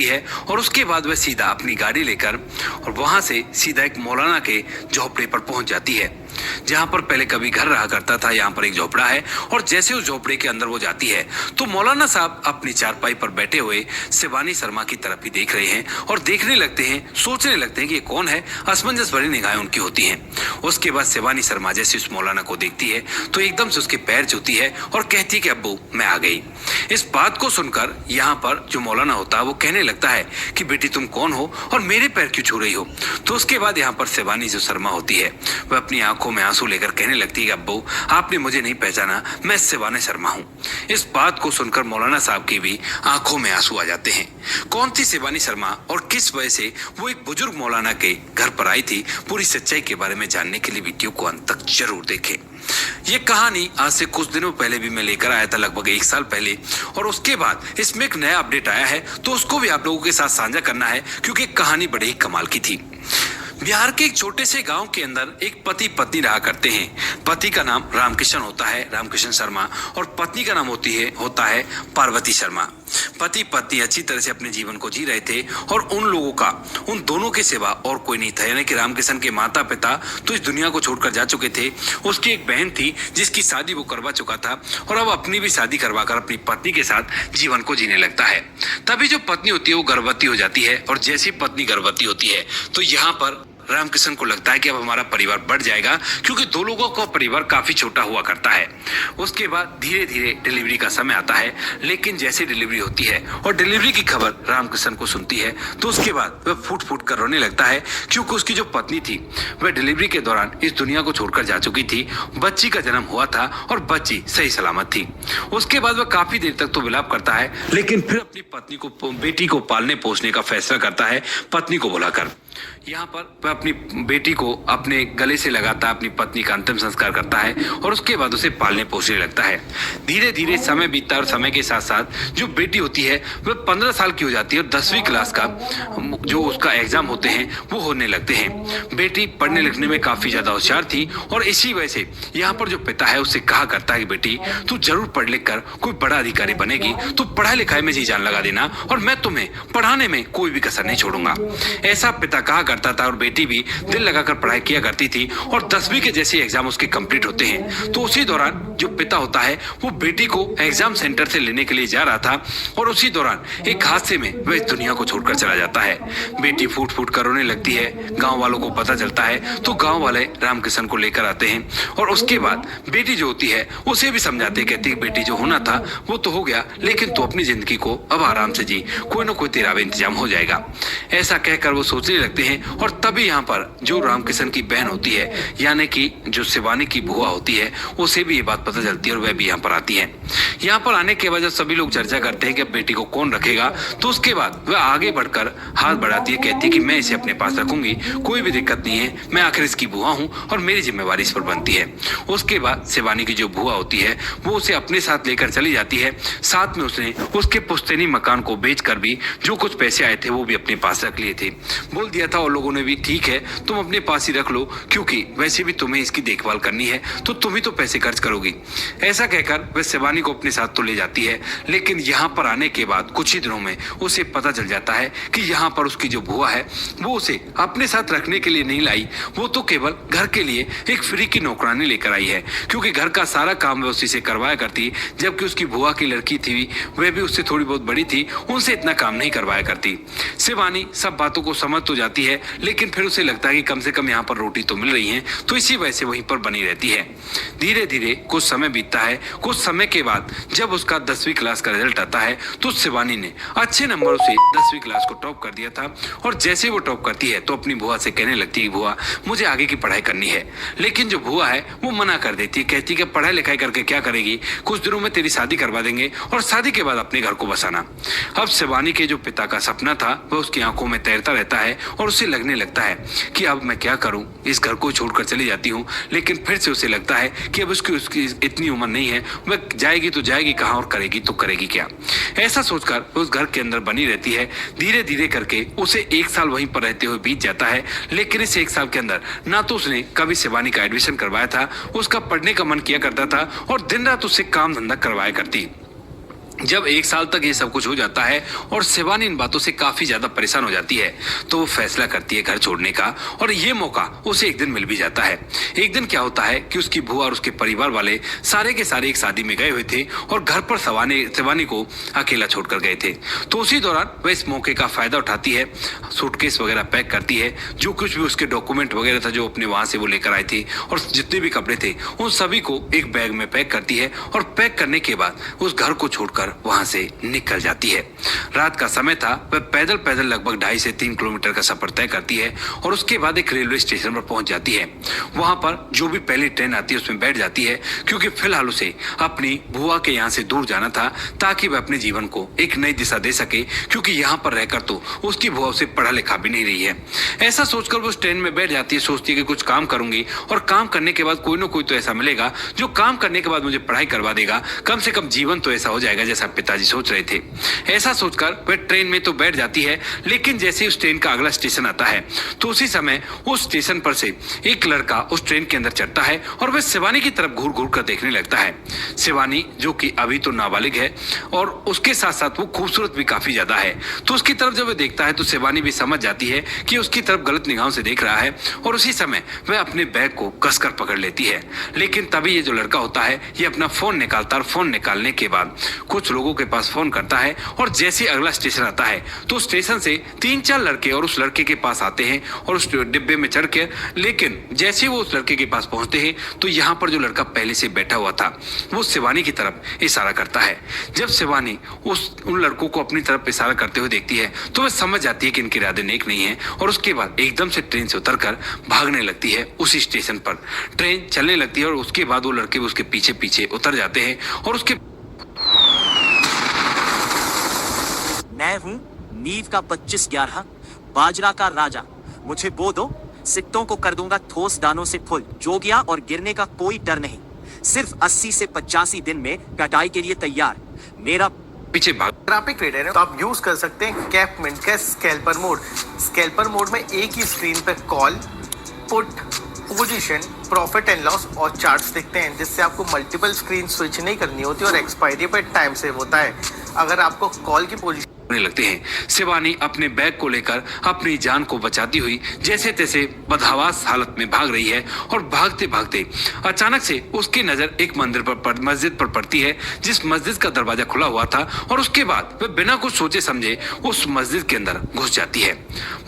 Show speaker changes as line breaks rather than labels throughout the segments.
है और उसके बाद वह सीधा अपनी गाड़ी लेकर और वहां से सीधा एक मौलाना के झोपड़े पर पहुंच जाती है, जहां पर पहले कभी घर रहा करता था। यहाँ पर एक झोपड़ा है और जैसे उस झोपड़े के अंदर वो जाती है तो मौलाना साहब अपनी चारपाई पर बैठे हुए शिवानी शर्मा की तरफ ही देख रहे हैं और देखने लगते हैं, सोचने लगते हैं कि ये कौन है। असमंजस भरी निगाहें उनकी होती हैं। उसके बाद शिवानी शर्मा जैसे उस मौलाना को देखती है तो एकदम से उसके पैर छूती है और कहती है कि अब्बू मैं आ गई। इस बात को सुनकर यहाँ पर जो मौलाना होता है वो कहने लगता है कि बेटी तुम कौन हो और मेरे पैर क्यों छू रही हो। तो उसके बाद यहाँ पर शिवानी जो शर्मा होती है वह अपनी आंखों में आंसू लेकर कहने लगती है कि अब्बू आपने मुझे नहीं पहचाना, मैं शिवानी शर्मा हूँ। इस बात को सुनकर मौलाना साहब की भी आंखों में आंसू आ जाते हैं। कौन थी शिवानी शर्मा और किस वजह से वो एक बुजुर्ग मौलाना के घर पर आई थी, पूरी सच्चाई के बारे में जानने के लिए वीडियो को अंत तक जरूर देखें। ये कहानी आज से कुछ दिनों पहले भी मैं लेकर आया था, लगभग 1 साल पहले, और उसके बाद इसमें एक नया अपडेट आया है तो उसको भी आप लोगों के साथ साझा करना है क्योंकि कहानी बड़ी ही कमाल की थी। बिहार के एक छोटे से गांव के अंदर एक पति पत्नी रहा करते हैं। पति का नाम रामकिशन होता है, रामकिशन शर्मा, और पत्नी का नाम होता है पार्वती शर्मा। पति पत्नी अच्छी तरह से अपने जीवन को जी रहे थे और उन दोनों के सिवा और कोई नहीं था। यानी कि रामकिशन के माता पिता तो इस दुनिया को छोड़कर जा चुके थे। उसकी एक बहन थी जिसकी शादी वो करवा चुका था और अब अपनी भी शादी करवाकर अपनी पत्नी के साथ जीवन को जीने लगता है। तभी जो पत्नी होती है वो गर्भवती हो जाती है और जैसी पत्नी गर्भवती होती है तो यहाँ पर रामकिशन को लगता है कि अब हमारा परिवार बढ़ जाएगा क्योंकि 2 लोगों का परिवार काफी छोटा हुआ करता है। उसके बाद धीरे धीरे डिलीवरी का समय आता है, लेकिन जैसे डिलीवरी होती है और डिलीवरी की खबर रामकिशन को सुनती है तो उसके बाद वह फूट फूट कर रोने लगता है क्योंकि उसकी जो पत्नी थी वह डिलीवरी के दौरान इस दुनिया को छोड़कर जा चुकी थी। बच्ची का जन्म हुआ था और बच्ची सही सलामत थी। उसके बाद वह काफी देर तक तो विलाप करता है, लेकिन फिर अपनी पत्नी को, बेटी को पालने पोसने का फैसला करता है पत्नी को बुलाकर। यहाँ पर वह अपनी बेटी को अपने गले से लगाता है, अपनी पत्नी का अंतिम संस्कार करता है और उसके बाद उसे पालने पोसने लगता है। धीरे धीरे समय बीतता और समय के साथ साथ जो बेटी होती है वह 15 साल की हो जाती है और 10वीं क्लास का जो उसका एग्जाम होते हैं वो होने लगते हैं। बेटी पढ़ने लिखने में काफी ज्यादा होशियार थी और इसी वजह से यहाँ पर जो पिता है उससे कहा करता है कि बेटी तू जरूर पढ़ लिख कर कोई बड़ा अधिकारी बनेगी, तू पढ़ाई लिखाई में जी जान लगा देना और मैं तुम्हें पढ़ाने में कोई भी कसर नहीं छोड़ूंगा। ऐसा पिता कहा करता था और बेटी भी दिल लगाकर पढ़ाई किया करती थी और 10वीं के जैसे एग्जाम उसके कंप्लीट होते हैं तो उसी दौरान जो पिता होता है वो बेटी को एग्जाम सेंटर से लेने के लिए जा रहा था और उसी दौरान एक हादसे में वह इस दुनिया को छोड़कर चला जाता है। बेटी फूट फूट कर रोने लगती है। गांव वालों को पता चलता है तो गांव वाले रामकिशन को लेकर आते हैं और उसके बाद बेटी जो होती है उसे भी समझाते, कहती है बेटी जो होना था वो तो हो गया, लेकिन तू अपनी जिंदगी को अब आराम से जी, कोई ना कोई तेरा भी इंतजाम हो जाएगा। ऐसा कहकर वो सोचने लगते हैं और तभी यहाँ पर जो रामकिशन की बहन होती है यानी कि जो शिवानी की बुआ होती है उसे भी ये बात पता चलती है और वह भी यहाँ पर आती है। यहाँ पर आने के बाद जब सभी लोग चर्चा करते हैं कि अब बेटी को कौन रखेगा तो उसके बाद वह आगे बढ़कर हाथ बढ़ाती है, कहती है कि मैं इसे अपने पास रखूंगी, कोई भी दिक्कत नहीं है, मैं आखिर इसकी बुआ हूँ और मेरी जिम्मेवारी इस पर बनती है। उसके बाद शिवानी की जो बुआ होती है वो उसे अपने साथ लेकर चली जाती है। साथ में उसने उसके पुश्तैनी मकान को बेचकर भी जो कुछ पैसे आए थे वो भी अपने पास रख लिए थे। बोल दिया था और लोगों ने भी ठीक है तुम अपने पास ही रख लो क्योंकि वैसे भी तुम्हें इसकी देखभाल करनी है तो तुम ही तो पैसे खर्च करोगी। ऐसा कहकर वह शिवानी को अपने साथ तो ले जाती है, लेकिन यहाँ पर आने के बाद कुछ ही दिनों में उसे पता चल जाता है कि यहाँ पर उसकी जो बुआ है वो उसे अपने साथ रखने के लिए नहीं लाई, वो तो केवल घर के लिए एक फ्री की नौकरानी लेकर आई है क्योंकि घर का सारा काम वह उसी से करवाया करती, जबकि उसकी बुआ की लड़की थी वह भी उससे थोड़ी बहुत बड़ी थी, उनसे इतना काम नहीं करवाया करती। शिवानी सब बातों को समझ तो जाती है लेकिन फिर उसे लगता है कि कम से कम यहाँ पर रोटी तो मिल रही है तो इसी वजह से वहीं पर बनी रहती है। धीरे धीरे कुछ समय बीतता है। कुछ समय के बाद जब उसका 10वीं क्लास का रिजल्ट आता है तो शिवानी ने अच्छे नंबरों से 10वीं क्लास को टॉप कर दिया था और जैसे वो टॉप करती है तो अपनी बुआ से कहने लगती है बुआ मुझे आगे की पढ़ाई करनी है, लेकिन जो बुआ है वो मना कर देती है, कहती है कि पढ़ाई लिखाई करके क्या करेगी, कुछ दिनों में तेरी शादी करवा देंगे और शादी के बाद अपने घर को बसाना। अब शिवानी के जो पिता का सपना था वह उसकी आंखों में तैरता रहता है और उसे लगने लगता है कि अब मैं क्या करूं, इस घर को छोड़कर चली जाती हूं, लेकिन फिर से उसे लगता है कि अब उसकी इतनी उम्र नहीं है, वह जाएगी तो जाएगी कहां और करेगी तो करेगी क्या। ऐसा सोचकर उस घर के अंदर बनी रहती है। धीरे धीरे करके उसे 1 साल वहीं पर रहते हुए बीत जाता है, लेकिन इस 1 साल के अंदर ना तो उसने कभी शिवानी का एडमिशन करवाया था, उसका पढ़ने का मन किया करता था और दिन रात उससे काम धंधा करवाया करती। जब 1 साल तक ये सब कुछ हो जाता है और शिवानी इन बातों से काफी ज्यादा परेशान हो जाती है, तो वो फैसला करती है घर छोड़ने का, और ये मौका उसे एक दिन मिल भी जाता है। एक दिन क्या होता है कि उसकी बुआ और उसके परिवार वाले सारे के सारे एक शादी में गए हुए थे और घर पर शिवानी को अकेला छोड़कर गए थे। तो उसी दौरान वह इस मौके का फायदा उठाती है, सूटकेस वगैरह पैक करती है, जो कुछ भी उसके डॉक्यूमेंट वगैरह था जो अपने वहां से वो लेकर आई थी, और जितने भी कपड़े थे उन सभी को एक बैग में पैक करती है, और पैक करने के बाद उस घर को छोड़कर वहां से निकल जाती है। रात का समय था, वह पैदल पैदल लगभग 2.5 से 3 किलोमीटर का सफर तय करती है और उसके बाद एक रेलवे स्टेशन पर पहुंच जाती है। वहां पर जो भी पहली ट्रेन आती है उसमें बैठ जाती है, क्योंकि फिलहाल उसे अपनी बुआ के यहाँ से दूर जाना था, ताकि वह अपने जीवन को एक नई दिशा दे सके, क्योंकि यहाँ पर रहकर तो उसकी बुआ उसे पढ़ा लिखा भी नहीं रही है। ऐसा सोचकर वो उस ट्रेन में बैठ जाती है, सोचती है कि कुछ काम करूंगी और काम करने के बाद कोई ना कोई तो ऐसा मिलेगा जो काम करने के बाद मुझे पढ़ाई करवा देगा, कम से कम जीवन तो ऐसा हो जाएगा जैसा पिताजी सोच रहे थे। ऐसा सोचकर वह ट्रेन में तो बैठ जाती है, लेकिन जैसे ही उस ट्रेन का अगला स्टेशन आता है तो उसी समय उस स्टेशन पर से एक लड़का उस ट्रेन के अंदर चढ़ता है और वह शिवानी की तरफ घूर घूर कर देखने लगता है। शिवानी जो कि अभी तो नाबालिग है और उसके साथ साथ वो खूबसूरत भी काफी ज्यादा है, तो उसकी तरफ जब वह देखता है तो शिवानी भी समझ जाती है कि उसकी तरफ गलत निगाहों से देख रहा है, और उसी समय वह अपने बैग को कसकर पकड़ लेती है। लेकिन तभी ये जो लड़का होता है ये अपना फोन निकालता है, और फोन निकालने के बाद कुछ लोगों के पास फोन करता है, और जैसे अगला स्टेशन आता है तो स्टेशन से 3-4 लड़के और उस लड़के के पास आते हैं और उस डिब्बे में चढ़ के, लेकिन जैसे वो उस लड़के के पास पहुंचते हैं तो यहाँ पर जो लड़का पहले से बैठा हुआ था वो शिवानी की तरफ इशारा करता है। जब शिवानी उन लड़कों को अपनी तरफ इशारा करते हुए देखती है तो वह समझ जाती है कि इनके इरादे नेक नहीं है, और उसके बाद एकदम से ट्रेन से उतरकर भागने लगती है। उसी स्टेशन पर ट्रेन चलने लगती है और उसके बाद वो लड़के भी उसके पीछे पीछे उतर जाते हैं, और उसके
मैं हूँ नींव का 25-11 बाजरा का राजा, मुझे बो दो, सिक्तों को कर दूंगा ठोस दानों से फुल, जोगिया और गिरने का कोई डर नहीं, सिर्फ 80 से 85 दिन में कटाई के लिए तैयार, मेरा
पीछे भाग।
ग्राफिक ट्रेडर है तो आप यूज कर सकते हैं कैप मिंट का स्कैल्पर मोड। स्कैल्पर मोड में एक ही स्क्रीन पे call, put, position, profit and loss और चार्ट्स दिखते हैं, जिससे आपको मल्टीपल स्क्रीन स्विच नहीं करनी होती और एक्सपायरी पर टाइम सेव होता है। अगर आपको कॉल की पोजीशन
लगते हैं, शिवानी अपने बैग को लेकर अपनी जान को बचाती हुई जैसे तैसे बदहवास हालत में भाग रही है, और भागते भागते अचानक से उसकी नजर एक मस्जिद पर पड़ती है, जिस मस्जिद का दरवाजा खुला हुआ था, और उसके बाद वह बिना कुछ सोचे समझे उस मस्जिद के अंदर घुस जाती है।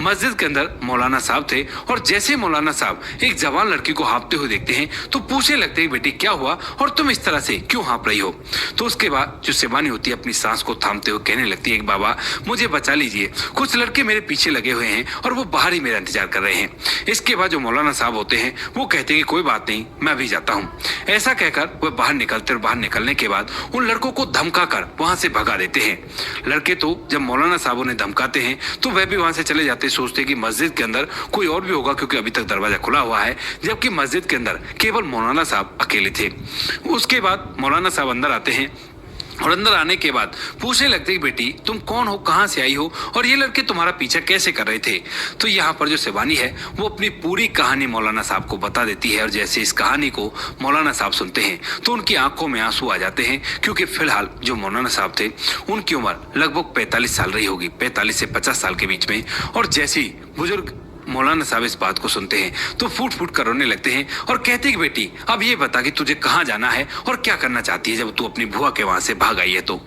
मस्जिद के अंदर मौलाना साहब थे, और जैसे मौलाना साहब एक जवान लड़की को हाँपते हुए देखते हैं तो पूछने लगते हैं, बेटी क्या हुआ और तुम इस तरह से क्यों हाँप रही हो? तो उसके बाद जो शिवानी होती है अपनी सांस को थामते हुए कहने लगती है, बाबा मुझे बचा लीजिए, कुछ लड़के मेरे पीछे लगे हुए हैं और वो बाहर ही मेरा इंतजार कर रहे हैं। इसके बाद जो मौलाना साहब होते हैं वो कहते हैं कि कोई बात नहीं, मैं भी जाता हूँ। ऐसा कहकर वह बाहर निकलते, और बाहर निकलने के बाद उन लड़कों को धमका कर वहां से भगा देते हैं। लड़के तो जब मौलाना साहब उन्हें धमकाते हैं तो वह भी वहां से चले जाते, सोचते कि मस्जिद के अंदर कोई और भी होगा, क्योंकि अभी तक दरवाजा खुला हुआ है, जबकि मस्जिद के अंदर केवल मौलाना साहब अकेले थे। उसके बाद मौलाना साहब अंदर आते हैं, और अंदर आने के बाद पूछने लगते कि बेटी तुम कौन हो, कहां से आई हो, और ये लड़के तुम्हारा पीछा कैसे कर रहे थे? तो यहाँ पर जो शिवानी है वो अपनी पूरी कहानी मौलाना साहब को बता देती है, और जैसे इस कहानी को मौलाना साहब सुनते हैं तो उनकी आंखों में आंसू आ जाते हैं, क्योंकि फिलहाल जो मौलाना साहब थे उनकी उम्र लगभग 45 साल रही होगी, 45 से 50 साल के बीच में। और जैसे ही बुजुर्ग मौलाना साहब इस बात को सुनते हैं तो फूट फूट कर रोने लगते हैं, और कहते हैं कि बेटी अब ये बता कि तुझे कहाँ जाना है और क्या करना चाहती है जब तू अपनी बुआ के वहां से भाग आई है। तो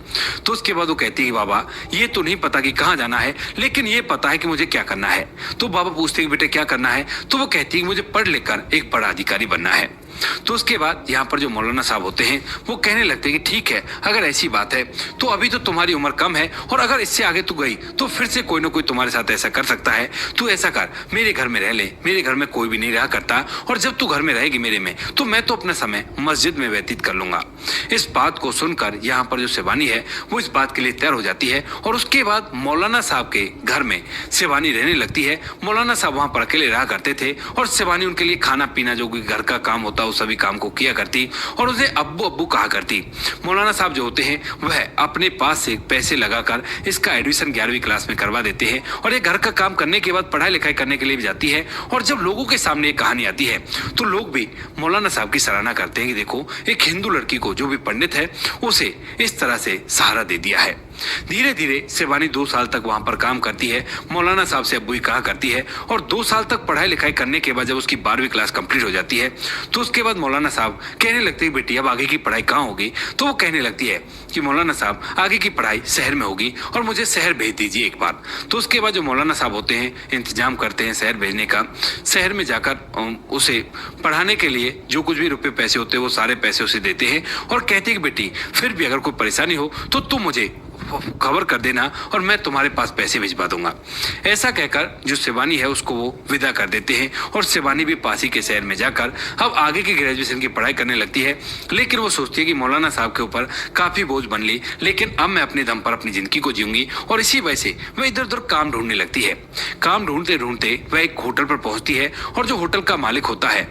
उसके बाद वो कहती है कि बाबा ये तो नहीं पता कि कहाँ जाना है, लेकिन ये पता है कि मुझे क्या करना है। तो बाबा पूछते हैं कि बेटे क्या करना है? तो वो कहती है कि मुझे पढ़ लिख कर एक बड़ा अधिकारी बनना है। तो उसके बाद यहाँ पर जो मौलाना साहब होते हैं वो कहने लगते हैं कि ठीक है, अगर ऐसी बात है तो अभी तो तुम्हारी उम्र कम है, और अगर इससे आगे तू गई तो फिर से कोई ना कोई तुम्हारे साथ ऐसा कर सकता है। तू ऐसा कर, मेरे घर में रह ले, मेरे घर में कोई भी नहीं रहा करता, और जब तू घर में रहेगी मेरे में तो मैं तो अपना समय मस्जिद में व्यतीत कर लूंगा। इस बात को सुनकर यहाँ पर जो शिवानी है वो इस बात के लिए तैयार हो जाती है, और उसके बाद मौलाना साहब के घर में शिवानी रहने लगती है। मौलाना साहब वहां पर अकेले रहा करते थे, और शिवानी उनके लिए खाना पीना जो घर का काम होता है उस सभी काम को किया करती और उसे अब्बू अब्बू कहा करती। मौलाना साहब जो होते हैं वह अपने पास से पैसे लगाकर इसका एडमिशन 11वीं क्लास में करवा देते हैं और ये घर का काम करने के बाद पढ़ाई लिखाई करने के लिए भी जाती है। और जब लोगों के सामने ये कहानी आती है तो लोग भी मौलाना साहब की सराहना करते हैं कि देखो एक हिंदू लड़की को जो भी पंडित है उसे इस तरह से सहारा दे दिया है। धीरे धीरे शिवानी 2 साल तक वहां पर काम करती है, मौलाना साहब से अब्बू ही कहा करती है और 2 साल तक पढ़ाई लिखाई करने के बाद जब उसकी 12वीं क्लास कंप्लीट हो जाती है तो उसके बाद मौलाना साहब कहने लगते हैं बेटी अब आगे की पढ़ाई कहाँ होगी। तो वो कहने लगती है कि मौलाना साहब आगे की पढ़ाई शहर में होगी और मुझे शहर भेज दीजिए एक बार। तो उसके बाद जो मौलाना साहब होते हैं इंतजाम करते हैं शहर भेजने का। शहर में जाकर उसे पढ़ाने के लिए जो कुछ भी रुपए पैसे होते हैं वो सारे पैसे उसे देते हैं और कहते हैं कि बेटी फिर भी अगर कोई परेशानी हो तो तुम मुझे खबर कर देना और मैं तुम्हारे पास पैसे भिजवा दूंगा। ऐसा कहकर जो शिवानी है उसको वो विदा कर देते हैं और शिवानी भी पास ही के शहर में जाकर अब आगे की ग्रेजुएशन की पढ़ाई करने लगती है। लेकिन वो सोचती है कि मौलाना साहब के ऊपर काफी बोझ बन ली, लेकिन अब मैं अपने दम पर अपनी जिंदगी को जीऊंगी और इसी वजह से वह इधर उधर काम ढूंढने लगती है। काम ढूंढते ढूंढते वह एक होटल पर पहुंचती है और जो होटल का मालिक होता है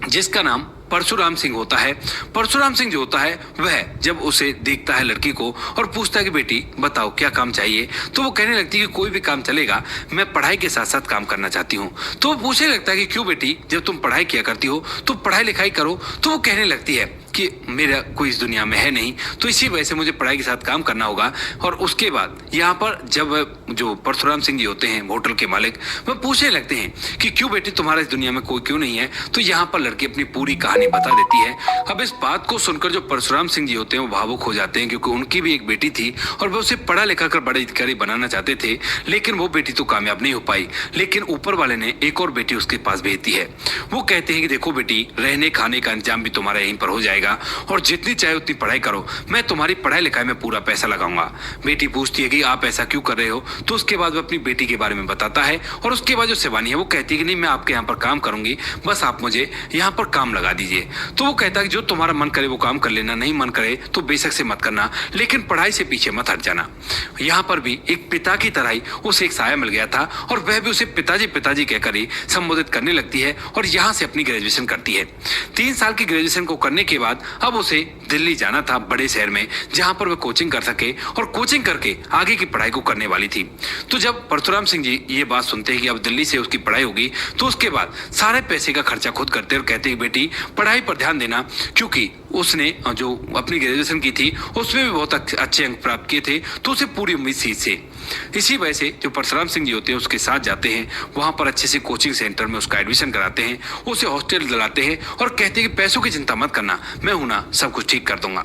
जिसका नाम परशुराम सिंह होता है, परशुराम सिंह जो होता है वह जब उसे देखता है लड़की को और पूछता है कि बेटी बताओ क्या काम चाहिए। तो वो कहने लगती है कि कोई भी काम चलेगा, मैं पढ़ाई के साथ साथ काम करना चाहती हूँ। तो वो पूछने लगता है कि क्यों बेटी, जब तुम पढ़ाई किया करती हो तो पढ़ाई लिखाई करो। तो वो कहने लगती है कि मेरा कोई इस दुनिया में है नहीं, तो इसी वजह से मुझे पढ़ाई के साथ काम करना होगा। और उसके बाद यहाँ पर जब जो परशुराम सिंह जी होते हैं होटल के मालिक, वह पूछने लगते हैं कि क्यों बेटी तुम्हारा इस दुनिया में कोई क्यों नहीं है। तो यहाँ पर लड़की अपनी पूरी कहानी बता देती है। अब इस बात को सुनकर जो परशुराम सिंह जी होते हैं वो भावुक हो जाते हैं, क्योंकि उनकी भी एक बेटी थी और वह उसे पढ़ा लिखा कर बड़े अधिकारी बनाना चाहते थे, लेकिन वो बेटी तो कामयाब नहीं हो पाई। लेकिन ऊपर वाले ने एक और बेटी उसके पास भेज दी है। वो कहते हैं कि देखो बेटी, रहने खाने का इंतजाम भी तुम्हारा यहीं पर हो जाएगा और जितनी चाहे उतनी पढ़ाई करो, मैं तुम्हारी पढ़ाई लिखाई में पूरा पैसा लगाऊंगा। बेटी पूछती है कि आप ऐसा क्यों कर रहे हो। तो उसके बाद वो अपनी बेटी के बारे में बताता है और उसके बाद जो शिवानी है वो कहती है कि नहीं, मैं आपके यहाँ पर काम करूंगी, बस आप मुझे यहाँ पर काम लगा दीजिए। तो वो कहता है कि जो तुम्हारा मन करे वो काम कर लेना, नहीं मन करे तो बेशक से मत करना, लेकिन पढ़ाई से पीछे मत हट जाना। यहाँ पर भी एक पिता की तरह ही उसे एक साया मिल गया था और वह भी उसे पिताजी पिताजी कहकर ही संबोधित करने लगती है और यहाँ से अपनी ग्रेजुएशन करती है। 3 साल की ग्रेजुएशन को करने के बाद अब उसे दिल्ली जाना था, बड़े शहर में, जहां पर वह कोचिंग कर सके और कोचिंग करके आगे की पढ़ाई को करने वाली थी। तो जब परशुराम सिंह जी ये बात सुनते हैं कि अब दिल्ली से उसकी पढ़ाई होगी, तो उसके बाद सारे पैसे का खर्चा खुद करते और कहते हैं बेटी पढ़ाई पर ध्यान देना, क्योंकि उसने जो अपनी ग्रेजुएशन की थी उसमें भी बहुत अच्छे अंक प्राप्त किए थे, तो उसे पूरी उम्मीद से इसी वजह से जो परशुराम सिंह जी होते हैं उसके साथ जाते हैं, वहां पर अच्छे से कोचिंग सेंटर में उसका एडमिशन कराते हैं, उसे हॉस्टल दिलाते हैं और कहते हैं कि पैसों की चिंता मत करना, मैं हूं ना, सब कुछ ठीक कर दूंगा।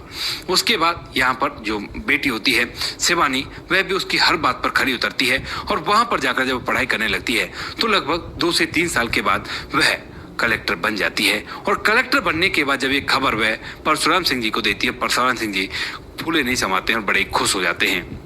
उसके बाद यहाँ पर जो बेटी होती है शिवानी, वह भी उसकी हर बात पर खरी उतरती है और वहां पर जाकर जब पढ़ाई करने लगती है तो लगभग 2 से 3 साल के बाद वह कलेक्टर बन जाती है। और कलेक्टर बनने के बाद जब ये खबर वह परशुराम सिंह जी को देती है, परशुराम सिंह जी फूले नहीं समाते हैं और बड़े खुश हो जाते हैं।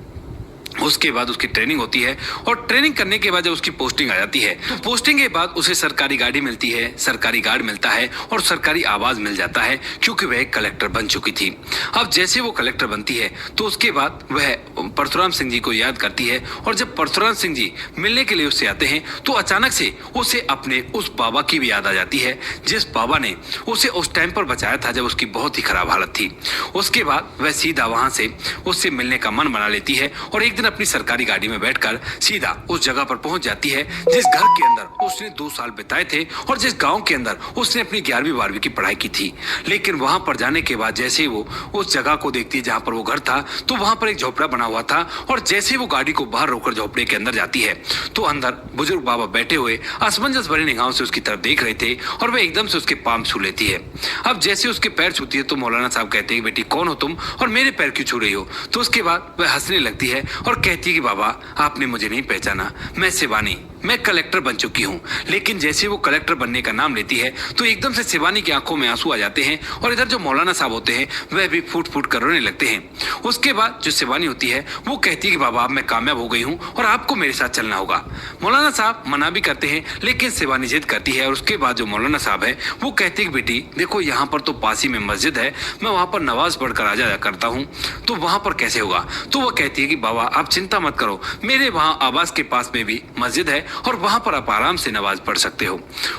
उसके बाद उसकी ट्रेनिंग होती है और ट्रेनिंग करने के बाद जब उसकी पोस्टिंग आ जाती है तो पोस्टिंग के बाद उसे सरकारी गाड़ी मिलती है, सरकारी गार्ड मिलता है और सरकारी आवाज मिल जाता है, क्योंकि वह एक कलेक्टर बन चुकी थी। अब जैसे वो कलेक्टर बनती है तो उसके बाद वह परशुराम सिंह जी को याद करती है और जब परशुराम सिंह जी मिलने के लिए उससे आते हैं तो अचानक से उसे अपने उस बाबा की भी याद आ जाती है, जिस बाबा ने उसे उस टाइम पर बचाया था जब उसकी बहुत ही खराब हालत थी। उसके बाद वह सीधा वहां से उससे मिलने का मन बना लेती है और एक दिन अपनी सरकारी गाड़ी में बैठकर सीधा उस जगह पर पहुंच जाती है जिस घर के अंदर उसने 2 साल बिताए थे और जिस गांव के अंदर उसने अपनी 11वीं 12वीं की पढ़ाई की थी। लेकिन वहां पर जाने के बाद जैसे ही वो उस जगह को देखती है जहां पर वो घर था, तो वहां पर एक झोपड़ा बना हुआ था और जैसे ही वो गाड़ी को बाहर रोककर झोपड़े के अंदर जाती है तो अंदर बुजुर्ग बाबा बैठे हुए असमंजस भरी निगाहों से उसकी तरफ देख रहे थे और वह एकदम से उसके पांव छू लेती है। अब जैसे उसके पैर छूती है तो मौलाना साहब कहते हैं बेटी कौन हो तुम और मेरे पैर क्यों छू रही हो। तो उसके बाद वह हंसने लगती है और कहती है कि बाबा आपने मुझे नहीं पहचाना, मैं शिवानी, मैं कलेक्टर बन चुकी हूँ। लेकिन जैसे वो कलेक्टर बनने का नाम लेती है तो एकदम से शिवानी की आंखों में आंसू आ जाते हैं और इधर जो मौलाना साहब होते हैं वह भी फूट फूट कर रोने लगते हैं। उसके बाद जो शिवानी होती है वो कहती है कि बाबा अब मैं कामयाब हो गई हूँ और आपको मेरे साथ चलना होगा। मौलाना साहब मना भी करते हैं लेकिन शिवानी जिद करती है और उसके बाद जो मौलाना साहब है वो कहते हैं कि बेटी देखो यहाँ पर तो पास ही में मस्जिद है, मैं वहां पर नमाज पढ़कर आ जाया करता हूँ, तो वहां पर कैसे होगा। तो वो कहती है कि बाबा आप आप चिंता मत करो, मेरे वहाँ आवास के पास में भी मस्जिद है और वहाँ पर आप आराम से नमाज पढ़ सकते हो।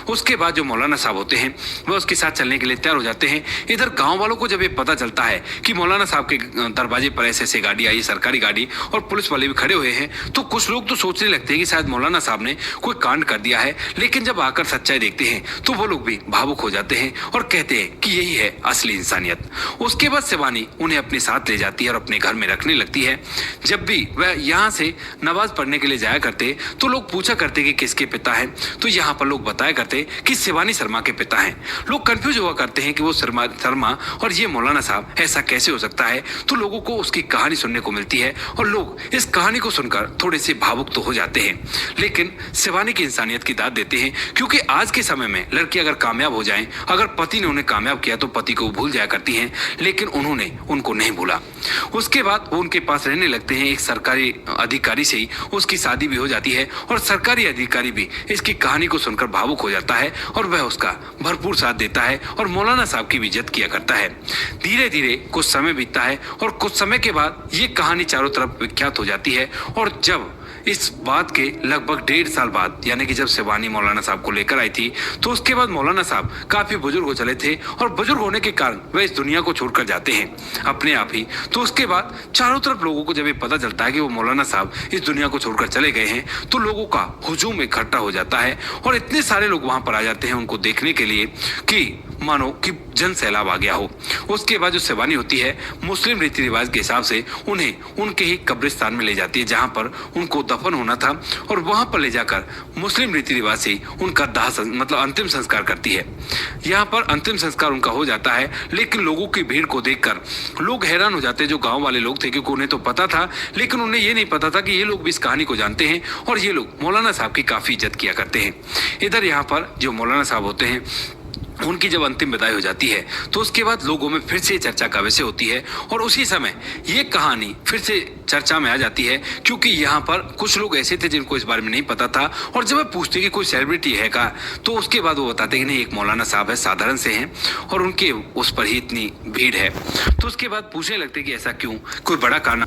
उसके बाद जो मौलाना साहब होते हैं वह उसके साथ चलने के लिए तैयार हो जाते हैं। इधर गाँव वालों को जब ये पता चलता है कि मौलाना साहब के दरवाजे पर ऐसे गाड़ी आई, सरकारी गाड़ी, और पुलिस वाले भी खड़े हुए हैं, तो कुछ लोग तो सोचने लगते हैं कि शायद मौलाना साहब ने कोई कांड कर दिया है। लेकिन जब आकर सच्चाई देखते हैं तो वो लोग भी भावुक हो जाते हैं और कहते हैं कि यही है असली इंसानियत। उसके बाद शिवानी उन्हें अपने साथ ले जाती है और अपने घर में रखने लगती है। जब भी वह यहाँ से नमाज पढ़ने के लिए जाया करते तो लोग पूछा करते कि किसके पिता हैं, तो यहाँ पर लोग बताया करते कि शिवानी शर्मा के पिता हैं। लोग कंफ्यूज हुआ करते हैं कि वो शर्मा और ये मौलाना साहब, ऐसा कैसे हो सकता है। तो लोगों को उसकी कहानी सुनने को मिलती है और लोग इस कहानी को सुनकर थोड़े से भावुक तो हो जाते हैं, लेकिन शिवानी की इंसानियत की दाद देते हैं। क्योंकि आज के समय में लड़की अगर कामयाब हो जाए, अगर पति ने उन्हें कामयाब किया तो पति को भूल जाया करती हैं, लेकिन उन्होंने उनको नहीं भूला। उसके बाद वो उनके पास रहने लगते हैं। एक सरकारी अधिकारी से ही उसकी शादी भी हो जाती है और सरकारी अधिकारी भी इसकी कहानी को सुनकर भावुक हो जाता है और वह उसका भरपूर साथ देता है और मौलाना साहब की भी इज्जत किया करता है। धीरे धीरे कुछ समय बीतता है और कुछ समय के बाद ये कहानी चारों तरफ विख्यात हो जाती है। और जब इस बात के लगभग 1.5 साल बाद, यानी कि जब शिवानी मौलाना साहब को लेकर आई थी, तो उसके बाद मौलाना साहब काफी बुजुर्ग हो चले थे और बुजुर्ग होने के कारण वह इस दुनिया को छोड़कर जाते हैं अपने आप ही। तो उसके बाद चारों तरफ लोगों को जब ये पता चलता है कि वो मौलाना साहब इस दुनिया को छोड़कर चले गए हैं, तो लोगों का हुजूम इकट्ठा हो जाता है और इतने सारे लोग वहां पर आ जाते हैं उनको देखने के लिए कि मानो कि जन सैलाब आ गया हो। उसके बाद जो शिवानी होती है, मुस्लिम रीति रिवाज के हिसाब से उन्हें उनके ही कब्रिस्तान में ले जाती है जहां पर उनको दफन होना था, और वहां पर ले जाकर मुस्लिम रीति रिवाज से उनका मतलब अंतिम संस्कार करती है। यहाँ पर अंतिम संस्कार उनका हो जाता है, लेकिन लोगों की भीड़ को देखकर लोग हैरान हो जाते हैं, जो गाँव वाले लोग थे, क्योंकि उन्हें तो पता था, लेकिन उन्हें ये नहीं पता था कि ये लोग भी इस कहानी को जानते हैं और ये लोग मौलाना साहब की काफी इज्जत किया करते हैं। इधर यहाँ पर जो मौलाना साहब होते हैं, उनकी जब अंतिम विदाई हो जाती है तो उसके बाद लोगों में फिर से चर्चा का विषय होती है और उसी समय ये कहानी फिर से चर्चा में आ जाती है, क्योंकि यहाँ पर कुछ लोग ऐसे थे जिनको इस बारे में नहीं पता था, और जब वे पूछते कि कोई सेलिब्रिटी है का, तो उसके बाद वो बताते कि नहीं, एक मौलाना साहब है, साधारण से हैं और उनके उस पर ही इतनी भीड़ है। तो उसके बाद पूछने लगते कि ऐसा क्यों, कोई बड़ा कारण